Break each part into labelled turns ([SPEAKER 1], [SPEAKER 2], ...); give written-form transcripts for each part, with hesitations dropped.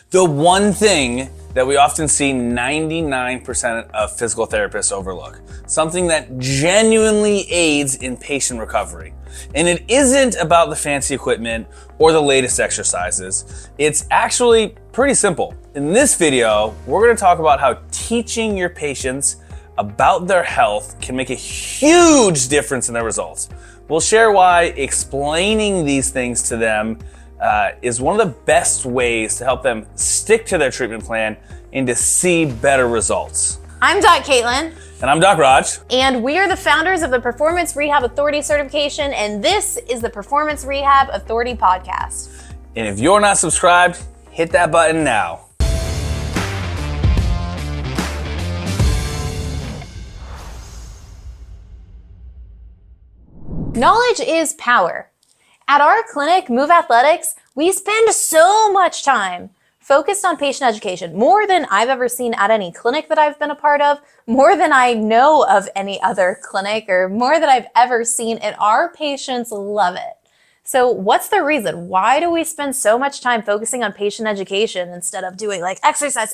[SPEAKER 1] The one thing that we often see 99% of physical therapists overlook, something that genuinely aids in patient recovery. And it isn't about the fancy equipment or the latest exercises. It's actually pretty simple. In this video, we're going to talk about how teaching your patients about their health can make a huge difference in their results. We'll share why explaining these things to them is one of the best ways to help them stick to their treatment plan and to see better results.
[SPEAKER 2] I'm Doc Caitlin.
[SPEAKER 1] And I'm Doc Raj.
[SPEAKER 2] And we are the founders of the Performance Rehab Authority Certification, and this is the Performance Rehab Authority Podcast.
[SPEAKER 1] And if you're not subscribed, hit that button now.
[SPEAKER 2] Knowledge is power. At our clinic, Move Athletics, we spend so much time focused on patient education, more than I've ever seen at any clinic that I've been a part of, more than I know of any other clinic, or more than I've ever seen, and our patients love it. So what's the reason? Why do we spend so much time focusing on patient education instead of doing like exercise?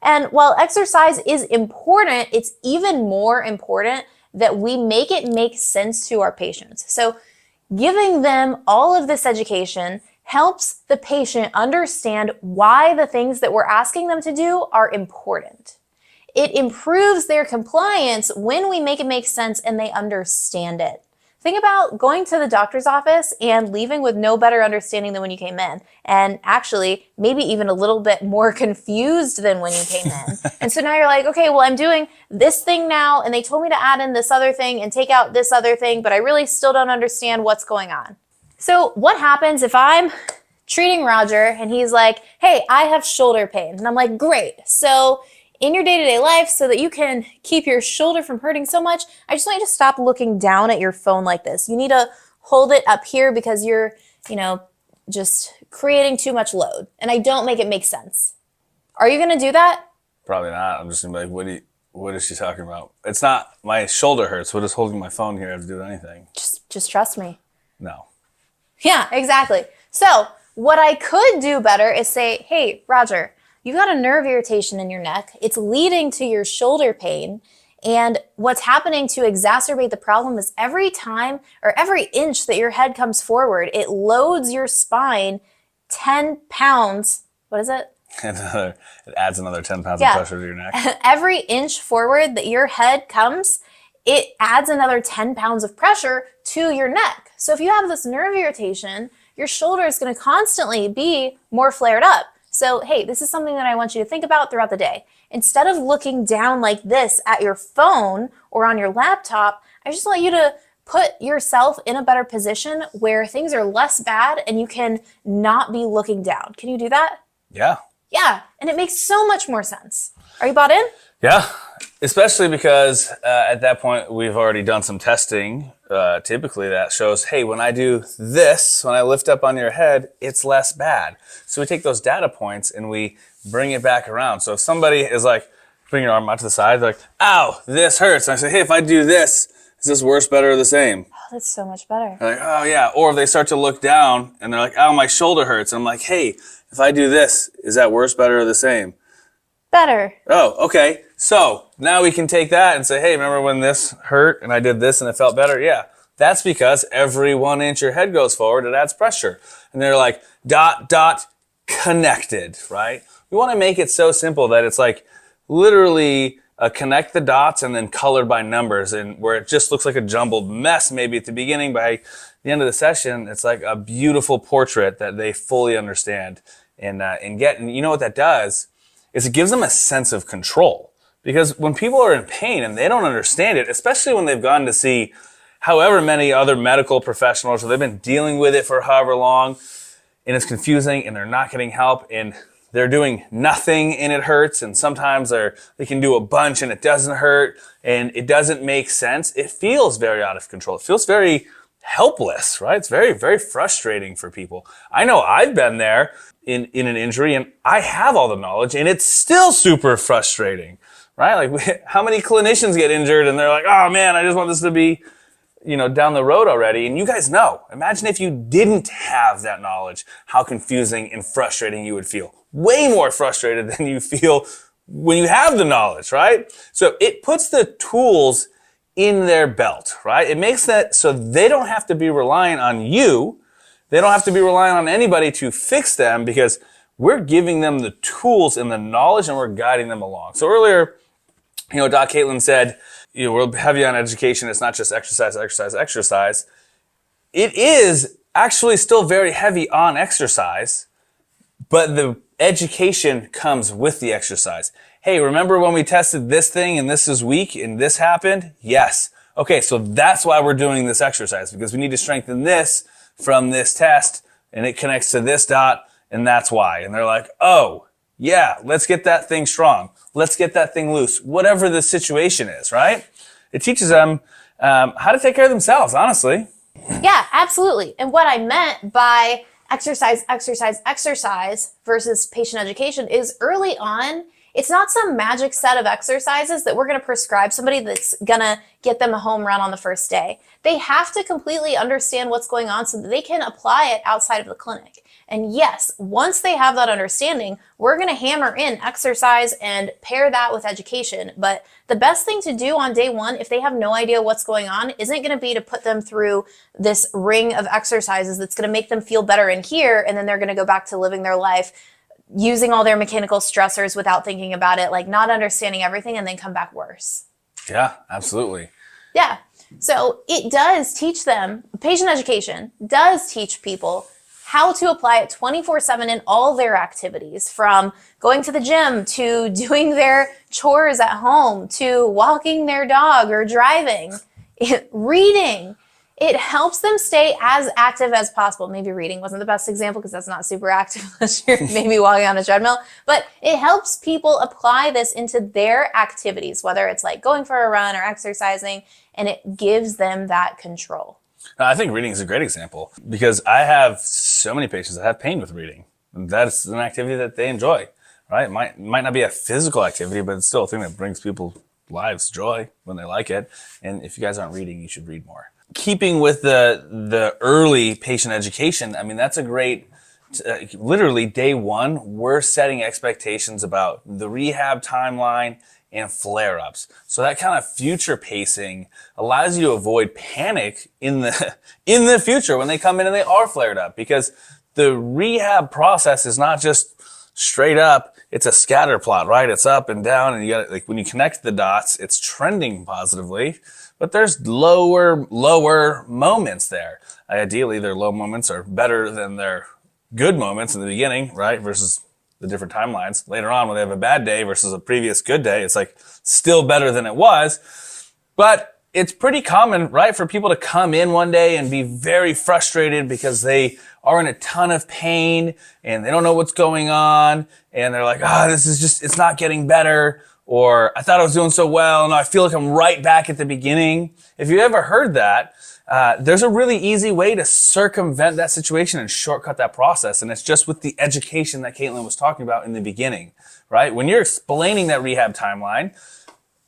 [SPEAKER 2] And while exercise is important, it's even more important that we make it make sense to our patients. So giving them all of this education helps the patient understand why the things that we're asking them to do are important. It improves their compliance when we make it make sense and they understand it. Think about going to the doctor's office and leaving with no better understanding than when you came in, and actually maybe even a little bit more confused than when you came in. And so now you're like, okay, well, I'm doing this thing now, and they told me to add in this other thing and take out this other thing, but I really still don't understand what's going on. So what happens if I'm treating Roger and he's like, hey, I have shoulder pain. And I'm like, great. So in your day-to-day life, so that you can keep your shoulder from hurting so much, I just want you to stop looking down at your phone like this. You need to hold it up here because you're, just creating too much load. And I don't make it make sense. Are you going to do that?
[SPEAKER 1] Probably not. I'm just going to be like, what is she talking about? It's not, my shoulder hurts. What is holding my phone here to do anything?
[SPEAKER 2] Just trust me.
[SPEAKER 1] No.
[SPEAKER 2] Yeah, exactly. So what I could do better is say, hey, Roger, you got a nerve irritation in your neck. It's leading to your shoulder pain. And what's happening to exacerbate the problem is every time or every inch that your head comes forward, it loads your spine 10 pounds. What is it?
[SPEAKER 1] It adds another 10 pounds of pressure to your neck.
[SPEAKER 2] Every inch forward that your head comes, it adds another 10 pounds of pressure to your neck. So if you have this nerve irritation, your shoulder is going to constantly be more flared up. So, hey, this is something that I want you to think about throughout the day. Instead of looking down like this at your phone or on your laptop, I just want you to put yourself in a better position where things are less bad and you can not be looking down. Can you do that?
[SPEAKER 1] Yeah.
[SPEAKER 2] Yeah, and it makes so much more sense. Are you bought in?
[SPEAKER 1] Yeah, especially because at that point we've already done some testing, typically that shows, hey, when I do this, when I lift up on your head, it's less bad. So we take those data points and we bring it back around. So if somebody is like, bring your arm out to the side, they're like, ow, this hurts. And I say, hey, if I do this, is this worse, better, or the same?
[SPEAKER 2] Oh, that's so much better.
[SPEAKER 1] They're like, oh yeah. Or if they start to look down and they're like, ow, my shoulder hurts. And I'm like, hey, if I do this, is that worse, better, or the same?
[SPEAKER 2] Better.
[SPEAKER 1] Oh, okay. So now we can take that and say, hey, remember when this hurt and I did this and it felt better? Yeah. That's because every 1 inch your head goes forward, it adds pressure. And they're like, ... connected, right? We want to make it so simple that it's like literally connect the dots and then colored by numbers, and where it just looks like a jumbled mess maybe at the beginning, by the end of the session, it's like a beautiful portrait that they fully understand and get. And you know what that does is it gives them a sense of control. Because when people are in pain and they don't understand it, especially when they've gone to see however many other medical professionals, or they've been dealing with it for however long, and it's confusing and they're not getting help and they're doing nothing and it hurts, and sometimes they can do a bunch and it doesn't hurt and it doesn't make sense, it feels very out of control. It feels very helpless, right? It's very, very frustrating for people. I know I've been there in an injury and I have all the knowledge and it's still super frustrating, right? Like how many clinicians get injured and they're like, oh man, I just want this to be down the road already. And you guys know, imagine if you didn't have that knowledge, how confusing and frustrating you would feel. Way more frustrated than you feel when you have the knowledge, right? So it puts the tools in their belt, right? It makes that so they don't have to be relying on you. They don't have to be relying on anybody to fix them, because we're giving them the tools and the knowledge, and we're guiding them along. So earlier, Doc Caitlin said, we'll have you on education. It's not just exercise, exercise, exercise. It is actually still very heavy on exercise, but the education comes with the exercise. Hey, remember when we tested this thing and this is weak and this happened? Yes. Okay, so that's why we're doing this exercise, because we need to strengthen this from this test, and it connects to this dot, and that's why. And they're like, oh, yeah, let's get that thing strong. Let's get that thing loose. Whatever the situation is, right? It teaches them how to take care of themselves, honestly.
[SPEAKER 2] Yeah, absolutely. And what I meant by exercise, exercise, exercise versus patient education is early on, it's not some magic set of exercises that we're going to prescribe somebody that's going to get them a home run on the first day. They have to completely understand what's going on so that they can apply it outside of the clinic. And yes, once they have that understanding, we're going to hammer in exercise and pair that with education. But the best thing to do on day one, if they have no idea what's going on, isn't going to be to put them through this ring of exercises that's going to make them feel better in here, and then they're going to go back to living their life using all their mechanical stressors without thinking about it, like not understanding everything, and then come back worse.
[SPEAKER 1] Yeah, absolutely.
[SPEAKER 2] Yeah. So it does teach them, patient education does teach people how to apply it 24/7 in all their activities, from going to the gym to doing their chores at home to walking their dog or driving, reading. It helps them stay as active as possible. Maybe reading wasn't the best example because that's not super active unless you're maybe walking on a treadmill, but it helps people apply this into their activities, whether it's like going for a run or exercising, and it gives them that control.
[SPEAKER 1] I think reading is a great example, because I have so many patients that have pain with reading. That's an activity that they enjoy, right? It might not be a physical activity, but it's still a thing that brings people's lives joy when they like it. And if you guys aren't reading, you should read more. Keeping with the early patient education, I mean, that's a great, literally day one, we're setting expectations about the rehab timeline and flare-ups. So that kind of future pacing allows you to avoid panic in the future when they come in and they are flared up, because the rehab process is not just straight up, it's a scatter plot, right? It's up and down, and you got, like, when you connect the dots, it's trending positively, but there's lower moments there. Ideally, their low moments are better than their good moments in the beginning, right? Versus the different timelines later on when they have a bad day versus a previous good day. It's like still better than it was, but it's pretty common, right, for people to come in one day and be very frustrated because they are in a ton of pain and they don't know what's going on, and they're like, this is just, it's not getting better, or I thought I was doing so well, and I feel like I'm right back at the beginning. If you ever heard that, there's a really easy way to circumvent that situation and shortcut that process, and it's just with the education that Caitlin was talking about in the beginning, right? When you're explaining that rehab timeline,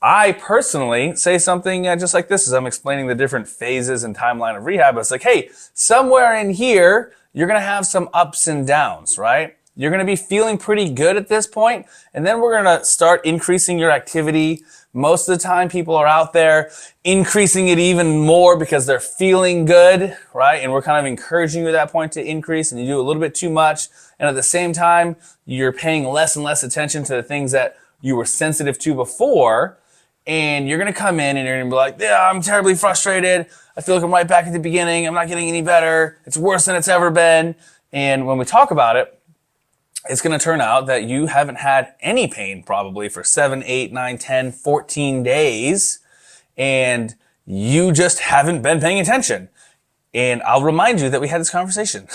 [SPEAKER 1] I personally say something just like this as I'm explaining the different phases and timeline of rehab. It's like, hey, somewhere in here, you're going to have some ups and downs, right? You're going to be feeling pretty good at this point, and then we're going to start increasing your activity. Most of the time, people are out there increasing it even more because they're feeling good, right? And we're kind of encouraging you at that point to increase, and you do a little bit too much. And at the same time, you're paying less and less attention to the things that you were sensitive to before. And you're going to come in and you're going to be like, yeah, I'm terribly frustrated. I feel like I'm right back at the beginning. I'm not getting any better. It's worse than it's ever been. And when we talk about it, it's going to turn out that you haven't had any pain probably for 7, 8, 9, 10, 14 days. And you just haven't been paying attention. And I'll remind you that we had this conversation.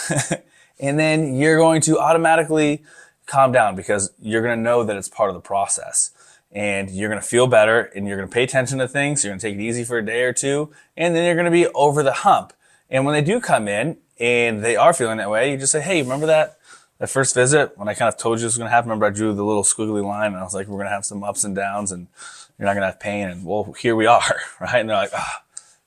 [SPEAKER 1] And then you're going to automatically calm down because you're going to know that it's part of the process. And you're going to feel better, and you're going to pay attention to things. You're going to take it easy for a day or two, and then you're going to be over the hump. And when they do come in and they are feeling that way, you just say, hey, remember that first visit when I kind of told you this was going to happen? Remember I drew the little squiggly line and I was like, we're going to have some ups and downs and you're not going to have pain. And well, here we are, right? And they're like,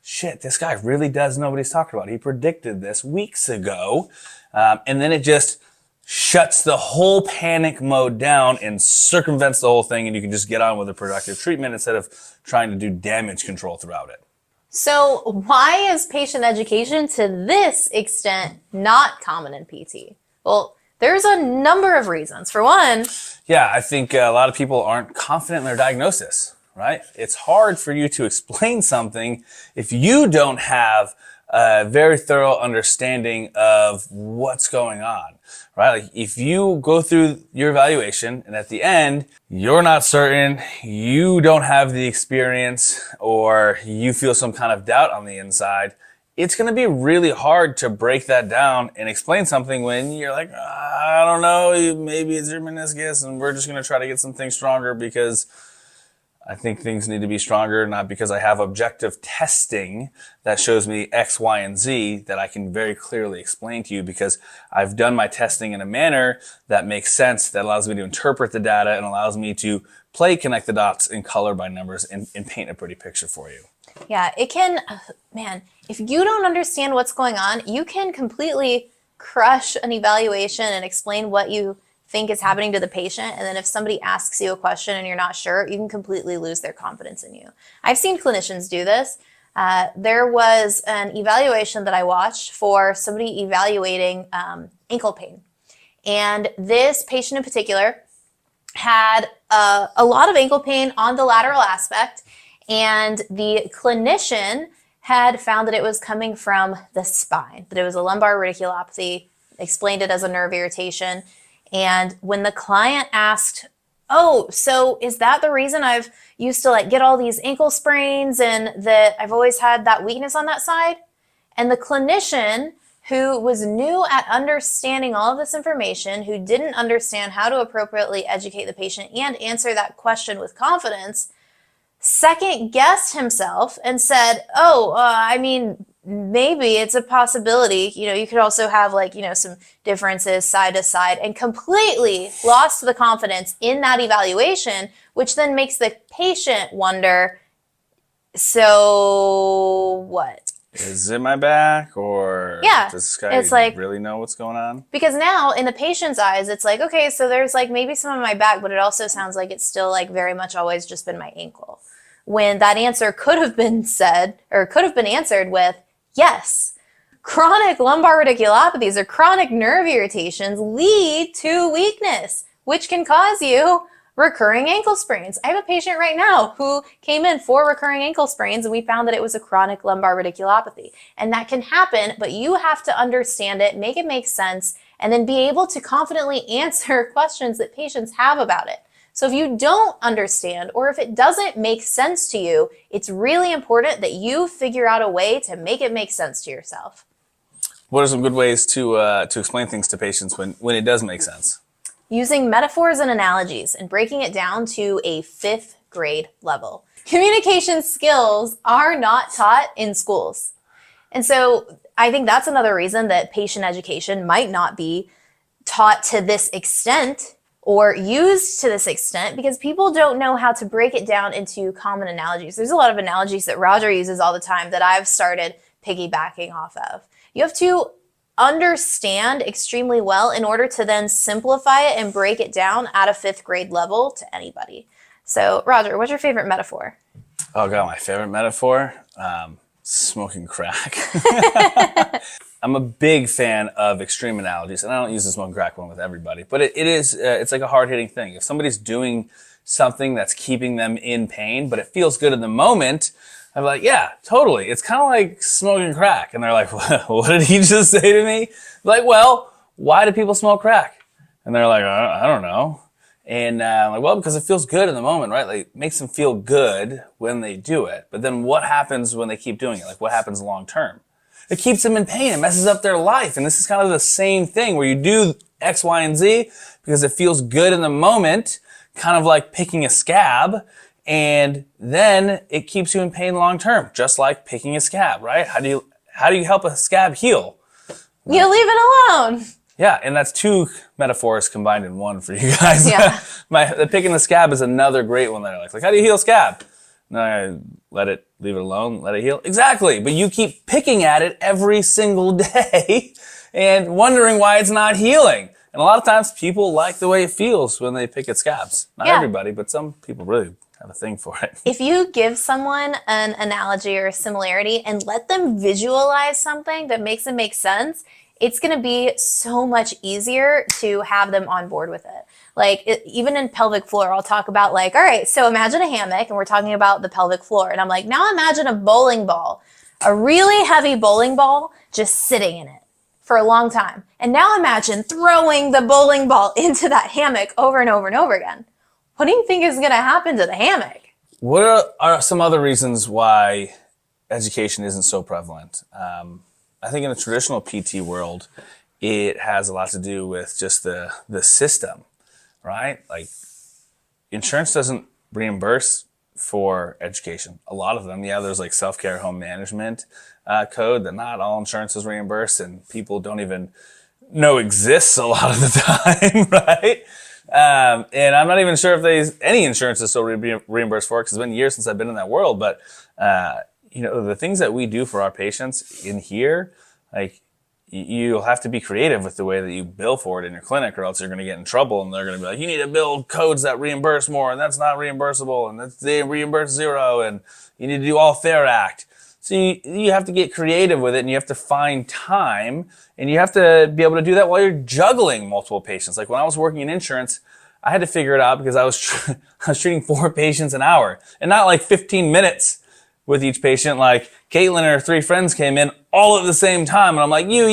[SPEAKER 1] shit, this guy really does know what he's talking about. He predicted this weeks ago. And then it just shuts the whole panic mode down and circumvents the whole thing, and you can just get on with a productive treatment instead of trying to do damage control throughout it.
[SPEAKER 2] So why is patient education to this extent not common in PT? Well, there's a number of reasons. For one,
[SPEAKER 1] yeah, I think a lot of people aren't confident in their diagnosis, right? It's hard for you to explain something if you don't have a very thorough understanding of what's going on, right? Like if you go through your evaluation and at the end, you're not certain, you don't have the experience, or you feel some kind of doubt on the inside, it's going to be really hard to break that down and explain something when you're like, I don't know, maybe it's your meniscus and we're just going to try to get some things stronger because I think things need to be stronger, not because I have objective testing that shows me X, Y, and Z that I can very clearly explain to you because I've done my testing in a manner that makes sense, that allows me to interpret the data and allows me to connect the dots and color by numbers and paint a pretty picture for you.
[SPEAKER 2] yeah, it can, man, if you don't understand what's going on, you can completely crush an evaluation and explain what you think is happening to the patient. And then if somebody asks you a question and you're not sure, you can completely lose their confidence in you. I've seen clinicians do this. There was an evaluation that I watched for somebody evaluating ankle pain. And this patient in particular had a lot of ankle pain on the lateral aspect. And the clinician had found that it was coming from the spine, that it was a lumbar radiculopathy, explained it as a nerve irritation. And when the client asked, oh, so is that the reason I've used to like get all these ankle sprains and that I've always had that weakness on that side? And the clinician, who was new at understanding all of this information, who didn't understand how to appropriately educate the patient and answer that question with confidence, second guessed himself and said, oh, I mean, maybe it's a possibility. You know, you could also have like, you know, some differences side to side, and completely lost the confidence in that evaluation, which then makes the patient wonder, so what?
[SPEAKER 1] Is it my back, or
[SPEAKER 2] Yeah,
[SPEAKER 1] does this guy
[SPEAKER 2] it's like,
[SPEAKER 1] really know what's going on?
[SPEAKER 2] Because now in the patient's eyes, it's like, okay, so there's like maybe some of my back, but it also sounds like it's still like very much always just been my ankle. When that answer could have been said, or could have been answered with, yes, chronic lumbar radiculopathies or chronic nerve irritations lead to weakness, which can cause you recurring ankle sprains. I have a patient right now who came in for recurring ankle sprains, and we found that it was a chronic lumbar radiculopathy. And that can happen, but you have to understand it, make it make sense, and then be able to confidently answer questions that patients have about it. So if you don't understand, or if it doesn't make sense to you, it's really important that you figure out a way to make it make sense to yourself.
[SPEAKER 1] What are some good ways to explain things to patients when it does make sense?
[SPEAKER 2] Using metaphors and analogies and breaking it down to a 5th grade level. Communication skills are not taught in schools. And so I think that's another reason that patient education might not be taught to this extent or used to this extent, because people don't know how to break it down into common analogies. There's a lot of analogies that Roger uses all the time that I've started piggybacking off of. You have to understand extremely well in order to then simplify it and break it down at a 5th grade level to anybody. So Roger, what's your favorite metaphor?
[SPEAKER 1] Oh God, my favorite metaphor? Smoking crack. I'm a big fan of extreme analogies, and I don't use the smoking crack one with everybody, but it's like a hard-hitting thing. If somebody's doing something that's keeping them in pain, but it feels good in the moment, I'm like, yeah, totally. It's kind of like smoking crack. And they're like, what did he just say to me? Like, well, why do people smoke crack? And they're like, I don't know. And I'm like, well, because it feels good in the moment, right? Like, it makes them feel good when they do it. But then what happens when they keep doing it? Like, what happens long term? It keeps them in pain. It messes up their life. And this is kind of the same thing where you do X, Y, and Z because it feels good in the moment, kind of like picking a scab. And then it keeps you in pain long term, just like picking a scab, right? How do you help a scab heal?
[SPEAKER 2] You leave it alone.
[SPEAKER 1] Yeah, and that's 2 metaphors combined in one for you guys.
[SPEAKER 2] Yeah.
[SPEAKER 1] The picking the scab is another great one that I like. Like, how do you heal scab? No, leave it alone, let it heal. Exactly. But you keep picking at it every single day and wondering why it's not healing. And a lot of times people like the way it feels when they pick at scabs. Not everybody, but some people really have a thing for it.
[SPEAKER 2] If you give someone an analogy or a similarity and let them visualize something that makes it make sense, it's going to be so much easier to have them on board with it. Like even in pelvic floor, I'll talk about like, all right, so imagine a hammock and we're talking about the pelvic floor. And I'm like, now imagine a bowling ball, a really heavy bowling ball just sitting in it for a long time. And now imagine throwing the bowling ball into that hammock over and over and over again. What do you think is going to happen to the hammock?
[SPEAKER 1] What are some other reasons why education isn't so prevalent? I think in the traditional PT world, it has a lot to do with just the system, right? Like insurance doesn't reimburse for education. A lot of them, there's like self-care home management code that not all insurance is reimbursed and people don't even know exists a lot of the time, right? And I'm not even sure if any insurance is still reimbursed for it because it's been years since I've been in that world. But, the things that we do for our patients in here, like you'll have to be creative with the way that you bill for it in your clinic or else you're going to get in trouble and they're going to be like, you need to build codes that reimburse more and that's not reimbursable and they reimburse zero and you need to do all fair act. So you have to get creative with it and you have to find time and you have to be able to do that while you're juggling multiple patients. Like when I was working in insurance, I had to figure it out because I was treating 4 patients an hour and not like 15 minutes with each patient. Like Caitlin and her 3 friends came in all at the same time and I'm like, you,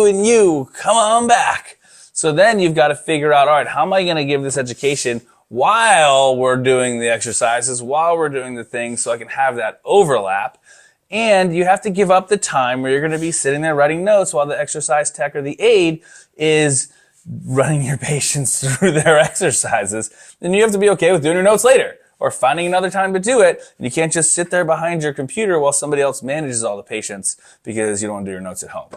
[SPEAKER 1] and you, come on back. So then you've got to figure out, all right, how am I going to give this education while we're doing the exercises, while we're doing the things so I can have that overlap. And you have to give up the time where you're going to be sitting there writing notes while the exercise tech or the aide is running your patients through their exercises. Then you have to be okay with doing your notes later or finding another time to do it. And you can't just sit there behind your computer while somebody else manages all the patients because you don't want to do your notes at home,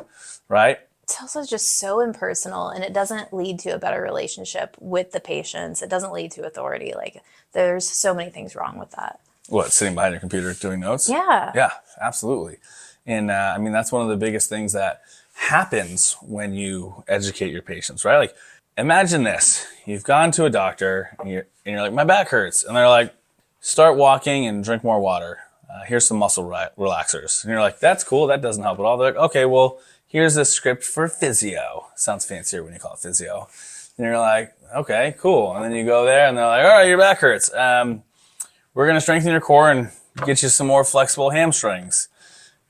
[SPEAKER 1] right?
[SPEAKER 2] It's also just so impersonal and it doesn't lead to a better relationship with the patients. It doesn't lead to authority. Like there's so many things wrong with that.
[SPEAKER 1] What, sitting behind your computer doing notes?
[SPEAKER 2] Yeah.
[SPEAKER 1] Yeah, absolutely. And that's one of the biggest things that happens when you educate your patients, right? Like imagine this, you've gone to a doctor and you're like, my back hurts. And they're like, start walking and drink more water. Here's some muscle relaxers. And you're like, that's cool. That doesn't help at all. They're like, okay, well, here's a script for physio. Sounds fancier when you call it physio. And you're like, okay, cool. And then you go there and they're like, all right, your back hurts. We're going to strengthen your core and get you some more flexible hamstrings.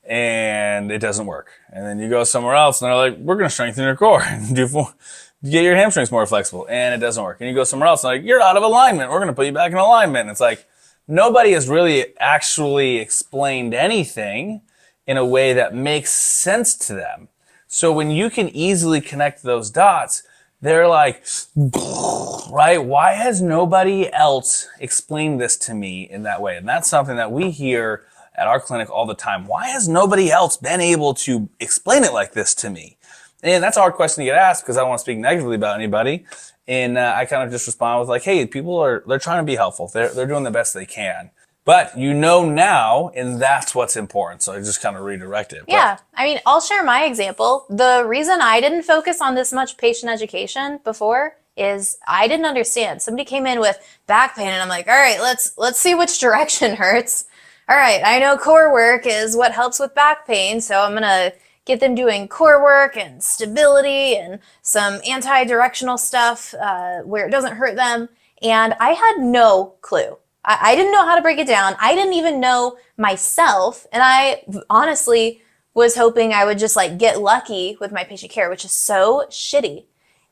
[SPEAKER 1] And it doesn't work. And then you go somewhere else and they're like, we're going to strengthen your core and get your hamstrings more flexible. And it doesn't work. And you go somewhere else and they're like, you're out of alignment. We're going to put you back in alignment. And it's like, nobody has really actually explained anything in a way that makes sense to them. So when you can easily connect those dots, they're like, right? Why has nobody else explained this to me in that way? And that's something that we hear at our clinic all the time. Why has nobody else been able to explain it like this to me? And that's a hard question to get asked because I don't want to speak negatively about anybody. And I kind of just respond with like, hey, they're trying to be helpful. They're doing the best they can. But you know now, and that's what's important. So I just kind of redirect it.
[SPEAKER 2] Yeah. I mean, I'll share my example. The reason I didn't focus on this much patient education before is I didn't understand. Somebody came in with back pain and I'm like, all right, let's see which direction hurts. All right, I know core work is what helps with back pain. So I'm going to get them doing core work and stability and some anti-directional stuff where it doesn't hurt them. And I had no clue. I didn't know how to break it down. I didn't even know myself. And I honestly was hoping I would just like get lucky with my patient care, which is so shitty.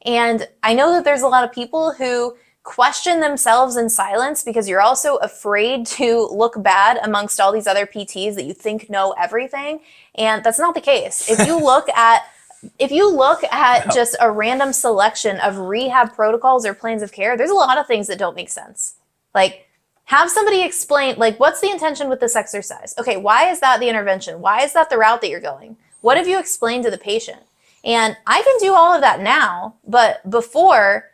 [SPEAKER 2] And I know that there's a lot of people who question themselves in silence because you're also afraid to look bad amongst all these other PTs that you think know everything. And that's not the case. If you look at just a random selection of rehab protocols or plans of care, there's a lot of things that don't make sense. Like, have somebody explain, like, what's the intention with this exercise? Okay, why is that the intervention? Why is that the route that you're going? What have you explained to the patient? And I can do all of that now, but before,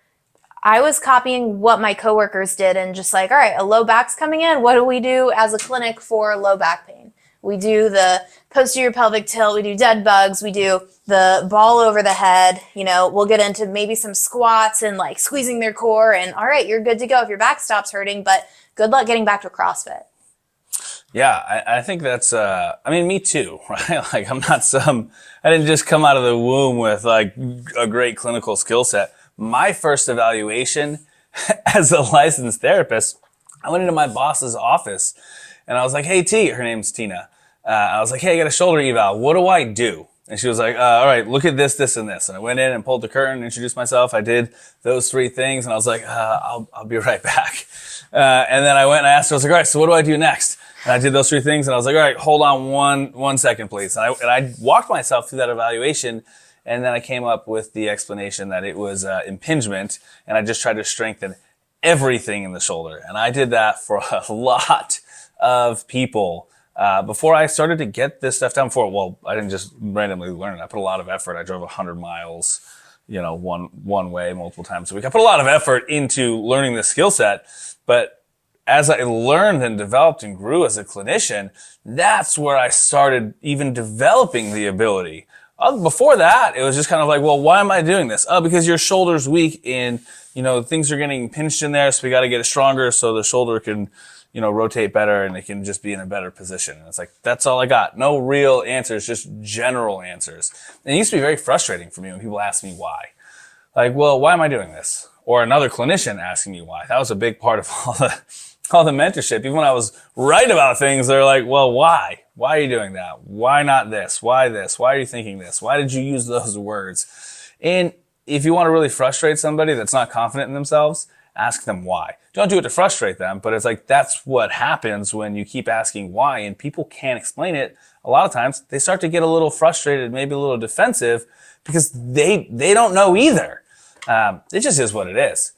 [SPEAKER 2] I was copying what my coworkers did and just like, all right, a low back's coming in. What do we do as a clinic for low back pain? We do the posterior pelvic tilt, we do dead bugs, we do the ball over the head, you know, we'll get into maybe some squats and like squeezing their core, and all right, you're good to go if your back stops hurting, but good luck getting back to CrossFit.
[SPEAKER 1] Yeah, I think that's, I mean, me too, right? Like I didn't just come out of the womb with like a great clinical skill set. My first evaluation as a licensed therapist, I went into my boss's office and I was like, hey, T, her name's Tina. I was like, hey, I got a shoulder eval. What do I do? And she was like, all right, look at this, this, and this. And I went in and pulled the curtain, introduced myself. I did those 3 things. And I was like, I'll be right back. And then I went and I asked her, I was like, all right, so what do I do next? And I did those 3 things. And I was like, all right, hold on one second, please. And I walked myself through that evaluation. And then I came up with the explanation that it was impingement. And I just tried to strengthen everything in the shoulder. And I did that for a lot of people before I started to get this stuff down. Well, I didn't just randomly learn it. I put a lot of effort. I drove 100 miles, you know, one way multiple times a week. I put a lot of effort into learning this skill set. But as I learned and developed and grew as a clinician, that's where I started even developing the ability. Before that, it was just kind of like, well, why am I doing this? Oh, because your shoulder's weak and, you know, things are getting pinched in there, so we got to get it stronger so the shoulder can, you know, rotate better and it can just be in a better position. And it's like, that's all I got. No real answers, just general answers. And it used to be very frustrating for me when people ask me why. Like, well, why am I doing this? Or another clinician asking me why. That was a big part of all the mentorship. Even when I was right about things, they're like, well, why? Why are you doing that? Why not this? Why this? Why are you thinking this? Why did you use those words? And if you want to really frustrate somebody that's not confident in themselves, ask them why. Don't do it to frustrate them, but it's like that's what happens when you keep asking why and people can't explain it. A lot of times they start to get a little frustrated, maybe a little defensive because they don't know either. It just is what it is.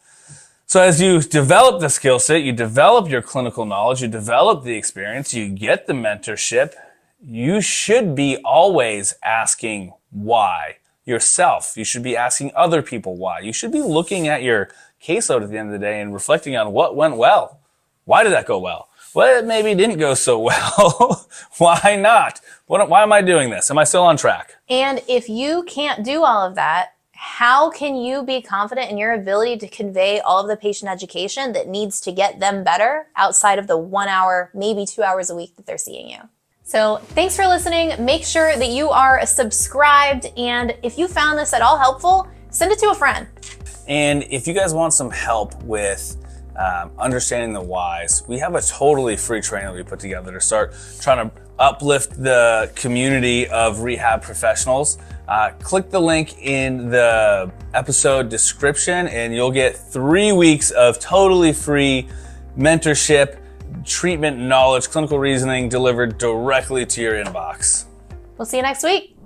[SPEAKER 1] So as you develop the skill set, you develop your clinical knowledge, you develop the experience, you get the mentorship, you should be always asking why yourself. You should be asking other people why. You should be looking at your caseload at the end of the day and reflecting on what went well. Why did that go well? Well, it maybe didn't go so well. Why not? Why am I doing this? Am I still on track?
[SPEAKER 2] And if you can't do all of that, how can you be confident in your ability to convey all of the patient education that needs to get them better outside of the 1 hour, maybe 2 hours a week that they're seeing you? So thanks for listening. Make sure that you are subscribed. And if you found this at all helpful, send it to a friend.
[SPEAKER 1] And if you guys want some help with understanding the whys, we have a totally free training that we put together to start trying to uplift the community of rehab professionals. Click the link in the episode description and you'll get 3 weeks of totally free mentorship, treatment knowledge, clinical reasoning delivered directly to your inbox.
[SPEAKER 2] We'll see you next week.